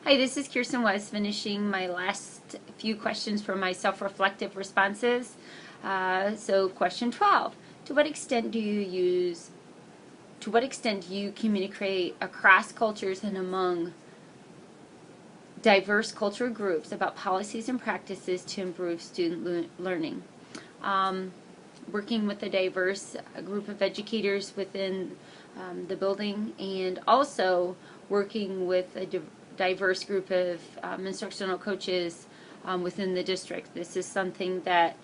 Hi, this is Kirsten West, finishing my last few questions from my self-reflective responses. So question 12, to what extent do you communicate across cultures and among diverse cultural groups about policies and practices to improve student learning? Working with a diverse group of educators within the building, and also working with a diverse group of instructional coaches within the district. This is something that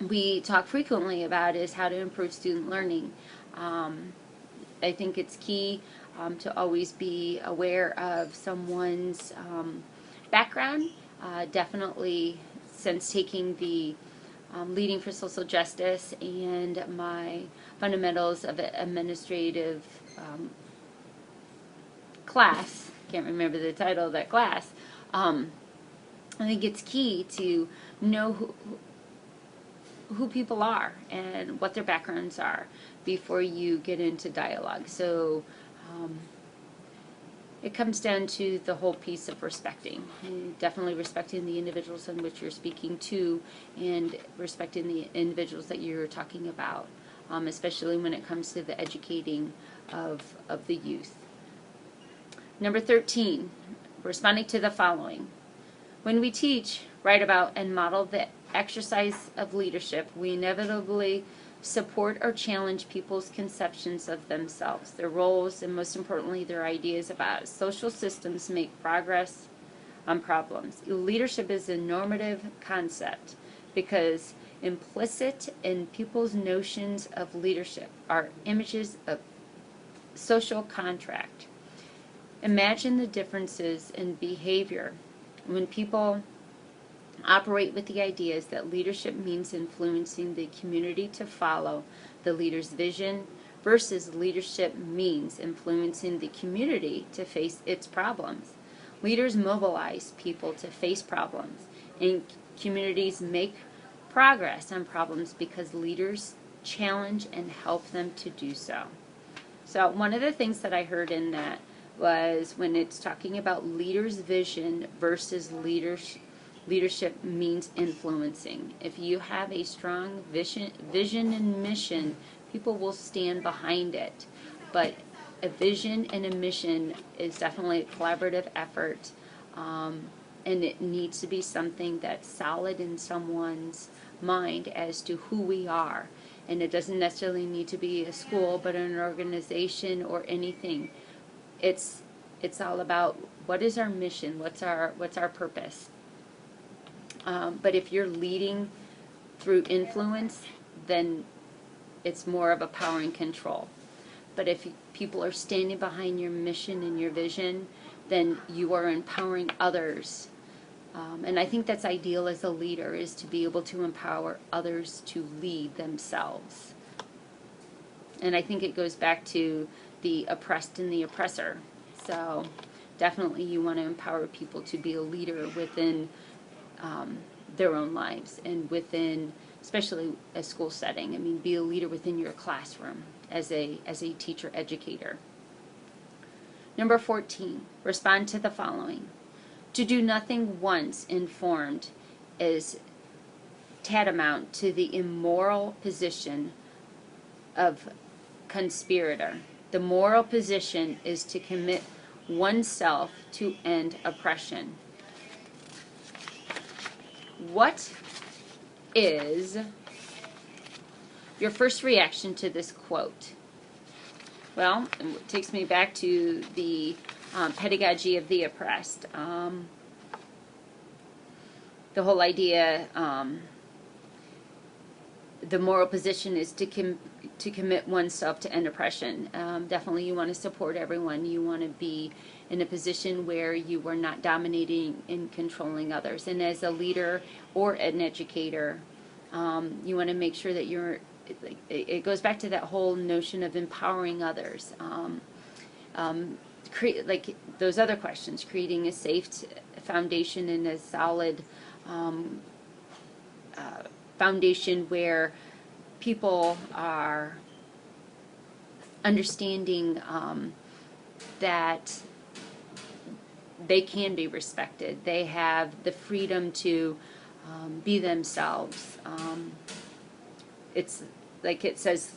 we talk frequently about, is how to improve student learning. I think it's key to always be aware of someone's background. Definitely, since taking the Leading for Social Justice and my Fundamentals of Administrative class, can't remember the title of that class, I think it's key to know who people are and what their backgrounds are before you get into dialogue. So it comes down to the whole piece of respecting. Definitely respecting the individuals in which you're speaking to, and respecting the individuals that you're talking about, especially when it comes to the educating of the youth. Number 13, responding to the following. When we teach, write about, and model the exercise of leadership, we inevitably support or challenge people's conceptions of themselves, their roles, and most importantly, their ideas about social systems make progress on problems. Leadership is a normative concept because implicit in people's notions of leadership are images of social contract. Imagine the differences in behavior when people operate with the ideas that leadership means influencing the community to follow the leader's vision versus leadership means influencing the community to face its problems. Leaders mobilize people to face problems, and communities make progress on problems because leaders challenge and help them to do so. So one of the things that I heard in that was when it's talking about leaders' vision versus leadership means influencing. If you have a strong vision and mission, people will stand behind it. But a vision and a mission is definitely a collaborative effort, and it needs to be something that's solid in someone's mind as to who we are. And it doesn't necessarily need to be a school, but an organization or anything. It's all about what is our mission, what's our purpose. But if you're leading through influence, then it's more of a power and control. But if people are standing behind your mission and your vision, then you are empowering others. And I think that's ideal as a leader, is to be able to empower others to lead themselves. And I think it goes back to the oppressed and the oppressor. So definitely you want to empower people to be a leader within their own lives, and within, especially a school setting. I mean, be a leader within your classroom as a teacher educator. Number 14, respond to the following. To do nothing once informed is tantamount to the immoral position of conspirator. The moral position is to commit oneself to end oppression. What is your first reaction to this quote? Well, it takes me back to the pedagogy of the oppressed. The whole idea, the moral position is to commit oneself to end oppression. Definitely you want to support everyone. You want to be in a position where you are not dominating and controlling others. And as a leader or an educator, you want to make sure that it goes back to that whole notion of empowering others. Like those other questions, creating a safe foundation and a solid foundation where people are understanding that they can be respected. They have the freedom to be themselves. It's like it says,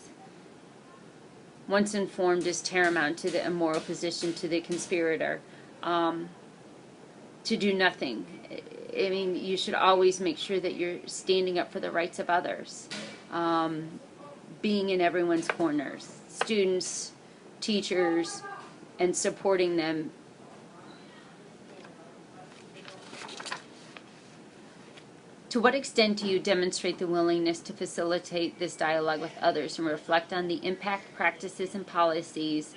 once informed is tantamount to the immoral position to the conspirator. To do nothing. I mean, you should always make sure that you're standing up for the rights of others, being in everyone's corners, students, teachers, and supporting them. To what extent do you demonstrate the willingness to facilitate this dialogue with others and reflect on the impact, practices, and policies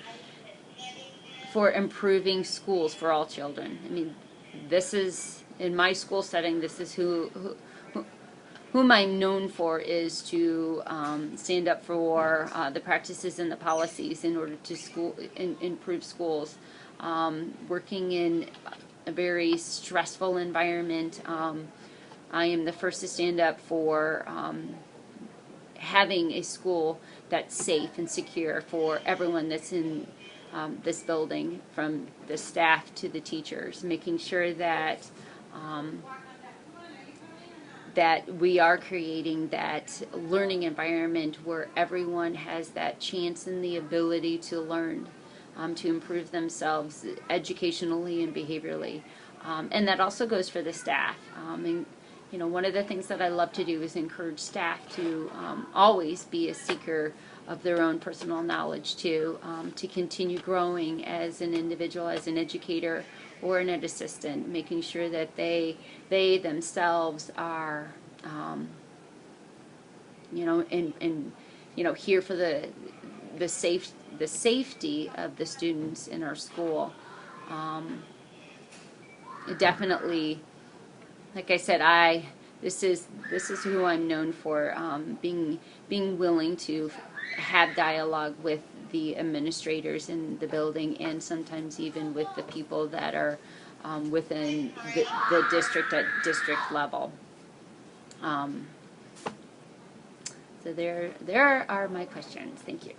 for improving schools for all children? I mean, this is, in my school setting, this is whom I'm known for, is to stand up for the practices and the policies in order to improve schools. Working in a very stressful environment, I am the first to stand up for having a school that's safe and secure for everyone that's in this building, from the staff to the teachers, making sure that that we are creating that learning environment where everyone has that chance and the ability to learn, to improve themselves educationally and behaviorally. And that also goes for the staff. And you know, one of the things that I love to do is encourage staff to always be a seeker of their own personal knowledge too, to continue growing as an individual, as an educator or an ed assistant, making sure that they themselves are, you know, and you know, here for the safety of the students in our school. Definitely, like I said, this is who I'm known for, being willing to have dialogue with the administrators in the building, and sometimes even with the people that are within the district at district level. So there are my questions. Thank you.